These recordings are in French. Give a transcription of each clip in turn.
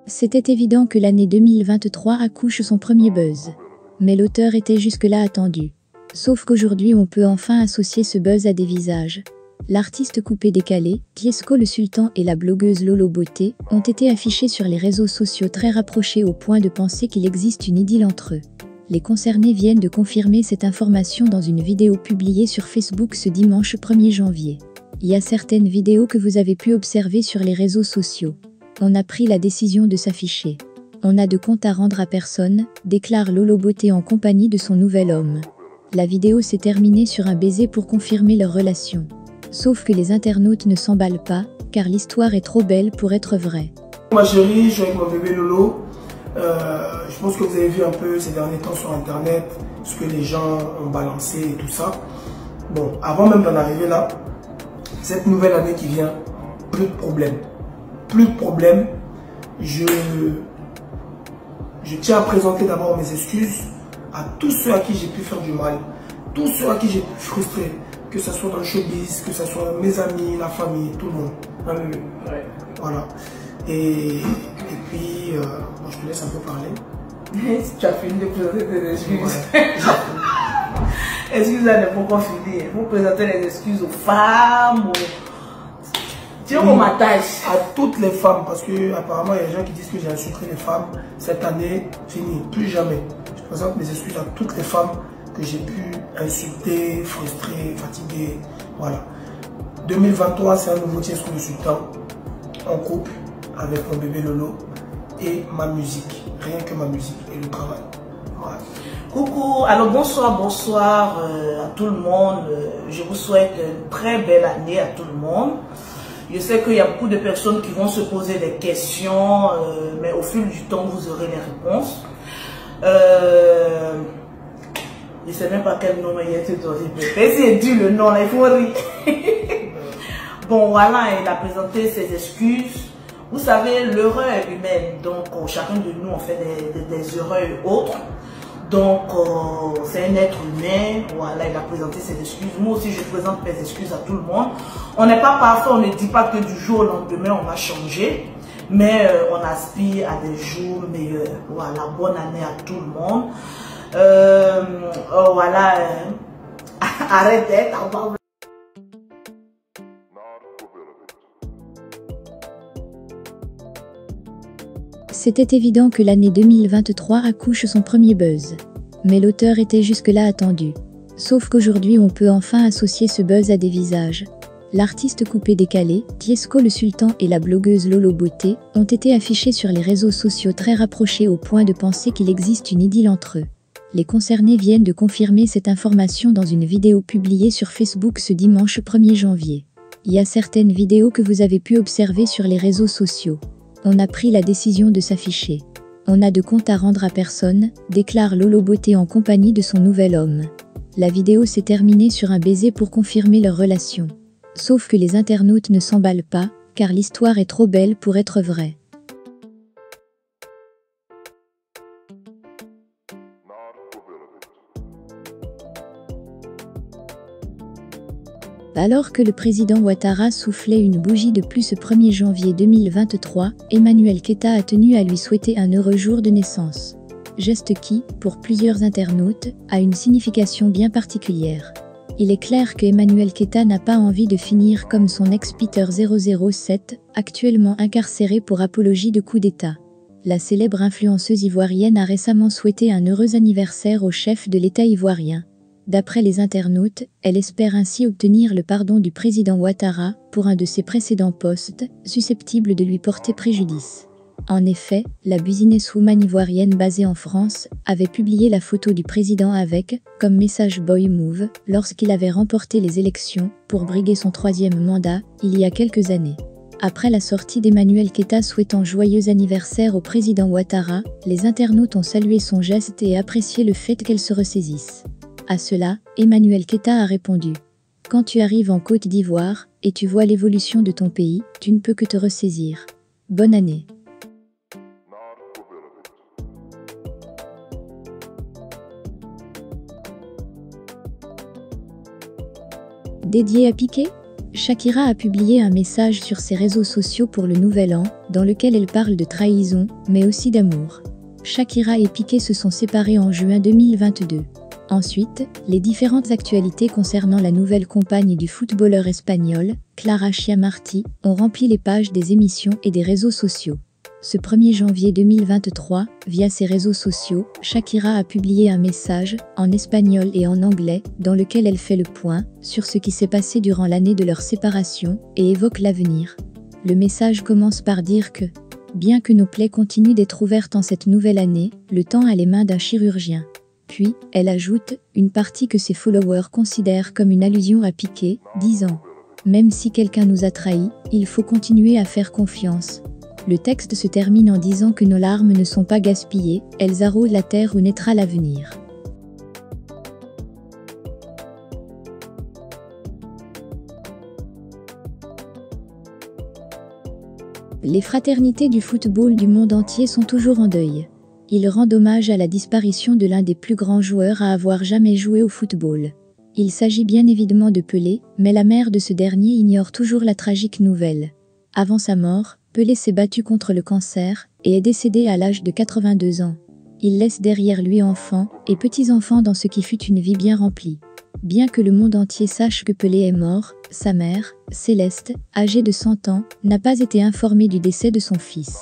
C'était évident que l'année 2023 accouche son premier buzz. Mais l'auteur était jusque-là attendu. Sauf qu'aujourd'hui on peut enfin associer ce buzz à des visages. L'artiste coupé décalé, Tiesco le Sultan et la blogueuse Lolo Beauté ont été affichés sur les réseaux sociaux très rapprochés au point de penser qu'il existe une idylle entre eux. Les concernés viennent de confirmer cette information dans une vidéo publiée sur Facebook ce dimanche 1er janvier. Il y a certaines vidéos que vous avez pu observer sur les réseaux sociaux. On a pris la décision de s'afficher. On a de compte à rendre à personne, déclare Lolo Beauté en compagnie de son nouvel homme. La vidéo s'est terminée sur un baiser pour confirmer leur relation. Sauf que les internautes ne s'emballent pas, car l'histoire est trop belle pour être vraie. Ma chérie, je suis avec mon bébé Lolo. Je pense que vous avez vu un peu ces derniers temps sur internet ce que les gens ont balancé et tout ça. Bon, avant même d'en arriver là, cette nouvelle année qui vient, plus de problèmes. Plus de problèmes. Je tiens à présenter d'abord mes excuses à tous ceux à qui j'ai pu faire du mal, tous ceux à qui j'ai pu frustrer, que ce soit dans le showbiz, que ce soit mes amis, la famille, tout le monde. Ouais. Voilà. Et puis, je te laisse un peu parler. Tu as fini de présenter tes excuses. Ouais. Excuse-moi, n'est pas encore fini. Vous présentez les excuses aux femmes, Tu veux qu'on m'attache à toutes les femmes, parce que apparemment il y a des gens qui disent que j'ai insulté les femmes. Cette année, fini, plus jamais. Je présente mes excuses à toutes les femmes que j'ai pu insulter, frustrer, fatiguer. Voilà. 2023, c'est un nouveau Tiesco le Sultan, en couple avec mon bébé Lolo et ma musique. Rien que ma musique et le travail. Voilà. Coucou, alors bonsoir à tout le monde. Je vous souhaite une très belle année à tout le monde. Je sais qu'il y a beaucoup de personnes qui vont se poser des questions, mais au fil du temps, vous aurez les réponses. Je ne sais même pas quel nom il y a tout donné. C'est dur le nom, là, il faut rire. Bon, voilà, il a présenté ses excuses. Vous savez, l'erreur est humaine. Donc, chacun de nous, on fait des erreurs et autres. Donc, c'est un être humain. Voilà, il a présenté ses excuses. Moi aussi, je présente mes excuses à tout le monde. On n'est pas parfait, on ne dit pas que du jour au lendemain, on va changer. Mais on aspire à des jours meilleurs. Voilà, bonne année à tout le monde. Voilà, arrêtez. C'était évident que l'année 2023 accouche son premier buzz. Mais l'auteur était jusque-là attendu. Sauf qu'aujourd'hui on peut enfin associer ce buzz à des visages. L'artiste coupé décalé, Tiesco le Sultan et la blogueuse Lolo Beauté ont été affichés sur les réseaux sociaux très rapprochés au point de penser qu'il existe une idylle entre eux. Les concernés viennent de confirmer cette information dans une vidéo publiée sur Facebook ce dimanche 1er janvier. Il y a certaines vidéos que vous avez pu observer sur les réseaux sociaux. On a pris la décision de s'afficher. On a de compte à rendre à personne, déclare Lolo Beauté en compagnie de son nouvel homme. La vidéo s'est terminée sur un baiser pour confirmer leur relation. Sauf que les internautes ne s'emballent pas, car l'histoire est trop belle pour être vraie. Alors que le président Ouattara soufflait une bougie de plus ce 1er janvier 2023, Emmanuel Keïta a tenu à lui souhaiter un heureux jour de naissance. Geste qui, pour plusieurs internautes, a une signification bien particulière. Il est clair que Emmanuel Keïta n'a pas envie de finir comme son ex-Peter 007, actuellement incarcéré pour apologie de coup d'État. La célèbre influenceuse ivoirienne a récemment souhaité un heureux anniversaire au chef de l'État ivoirien. D'après les internautes, elle espère ainsi obtenir le pardon du président Ouattara pour un de ses précédents postes, susceptible de lui porter préjudice. En effet, la businesswoman ivoirienne basée en France avait publié la photo du président avec, comme message boy move, lorsqu'il avait remporté les élections pour briguer son 3e mandat, il y a quelques années. Après la sortie d'Emmanuel Keïta souhaitant joyeux anniversaire au président Ouattara, les internautes ont salué son geste et apprécié le fait qu'elle se ressaisisse. À cela, Emmanuel Keïta a répondu « Quand tu arrives en Côte d'Ivoire, et tu vois l'évolution de ton pays, tu ne peux que te ressaisir. Bonne année !» Dédié à Piqué ? Shakira a publié un message sur ses réseaux sociaux pour le Nouvel An, dans lequel elle parle de trahison, mais aussi d'amour. Shakira et Piqué se sont séparés en juin 2022. Ensuite, les différentes actualités concernant la nouvelle compagne du footballeur espagnol, Clara Chiamarty, ont rempli les pages des émissions et des réseaux sociaux. Ce 1er janvier 2023, via ses réseaux sociaux, Shakira a publié un message, en espagnol et en anglais, dans lequel elle fait le point sur ce qui s'est passé durant l'année de leur séparation et évoque l'avenir. Le message commence par dire que, bien que nos plaies continuent d'être ouvertes en cette nouvelle année, le temps a les mains d'un chirurgien. Puis, elle ajoute, une partie que ses followers considèrent comme une allusion à Piqué, disant « Même si quelqu'un nous a trahis, il faut continuer à faire confiance. » Le texte se termine en disant que nos larmes ne sont pas gaspillées, elles arrosent la terre où naîtra l'avenir. Les fraternités du football du monde entier sont toujours en deuil. Ils rendent hommage à la disparition de l'un des plus grands joueurs à avoir jamais joué au football. Il s'agit bien évidemment de Pelé, mais la mère de ce dernier ignore toujours la tragique nouvelle. Avant sa mort, Pelé s'est battu contre le cancer et est décédé à l'âge de 82 ans. Il laisse derrière lui enfants et petits-enfants dans ce qui fut une vie bien remplie. Bien que le monde entier sache que Pelé est mort, sa mère, Céleste, âgée de 100 ans, n'a pas été informée du décès de son fils.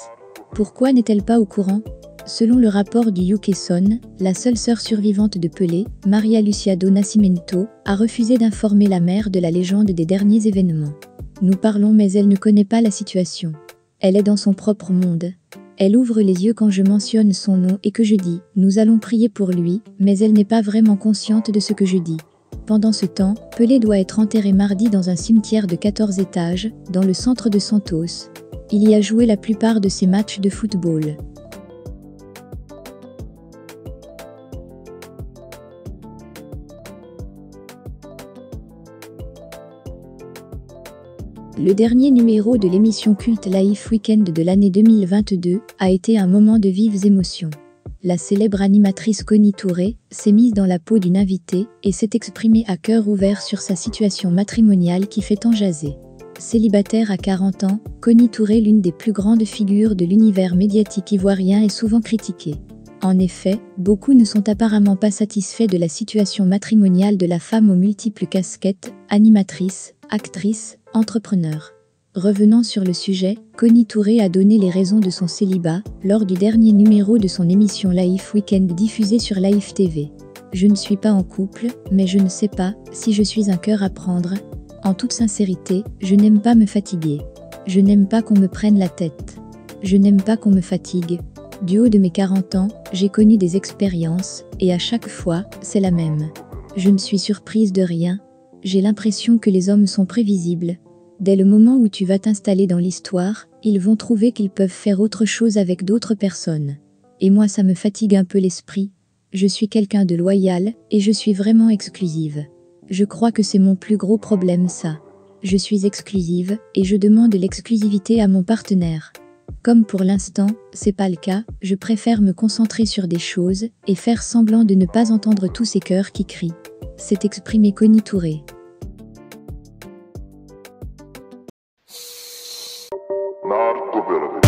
Pourquoi n'est-elle pas au courant ? Selon le rapport du UK Sun, la seule sœur survivante de Pelé, Maria Lucia do Nascimento, a refusé d'informer la mère de la légende des derniers événements. Nous parlons mais elle ne connaît pas la situation. Elle est dans son propre monde. Elle ouvre les yeux quand je mentionne son nom et que je dis « Nous allons prier pour lui », mais elle n'est pas vraiment consciente de ce que je dis. Pendant ce temps, Pelé doit être enterré mardi dans un cimetière de 14 étages, dans le centre de Santos. Il y a joué la plupart de ses matchs de football. Le dernier numéro de l'émission culte Life Weekend de l'année 2022 a été un moment de vives émotions. La célèbre animatrice Connie Touré s'est mise dans la peau d'une invitée et s'est exprimée à cœur ouvert sur sa situation matrimoniale qui fait tant jaser. Célibataire à 40 ans, Connie Touré, l'une des plus grandes figures de l'univers médiatique ivoirien, est souvent critiquée. En effet, beaucoup ne sont apparemment pas satisfaits de la situation matrimoniale de la femme aux multiples casquettes, animatrice, actrice, entrepreneur. Revenant sur le sujet, Connie Touré a donné les raisons de son célibat lors du dernier numéro de son émission Life Weekend diffusée sur Life TV. Je ne suis pas en couple, mais je ne sais pas si je suis un cœur à prendre. En toute sincérité, je n'aime pas me fatiguer. Je n'aime pas qu'on me prenne la tête. Je n'aime pas qu'on me fatigue. Du haut de mes 40 ans, j'ai connu des expériences, et à chaque fois, c'est la même. Je ne suis surprise de rien. J'ai l'impression que les hommes sont prévisibles. Dès le moment où tu vas t'installer dans l'histoire, ils vont trouver qu'ils peuvent faire autre chose avec d'autres personnes. Et moi, ça me fatigue un peu l'esprit. Je suis quelqu'un de loyal, et je suis vraiment exclusive. Je crois que c'est mon plus gros problème, ça. Je suis exclusive, et je demande l'exclusivité à mon partenaire. Comme pour l'instant, c'est pas le cas, je préfère me concentrer sur des choses, et faire semblant de ne pas entendre tous ces cœurs qui crient. S'est exprimé Connie Touré. Narco Verde.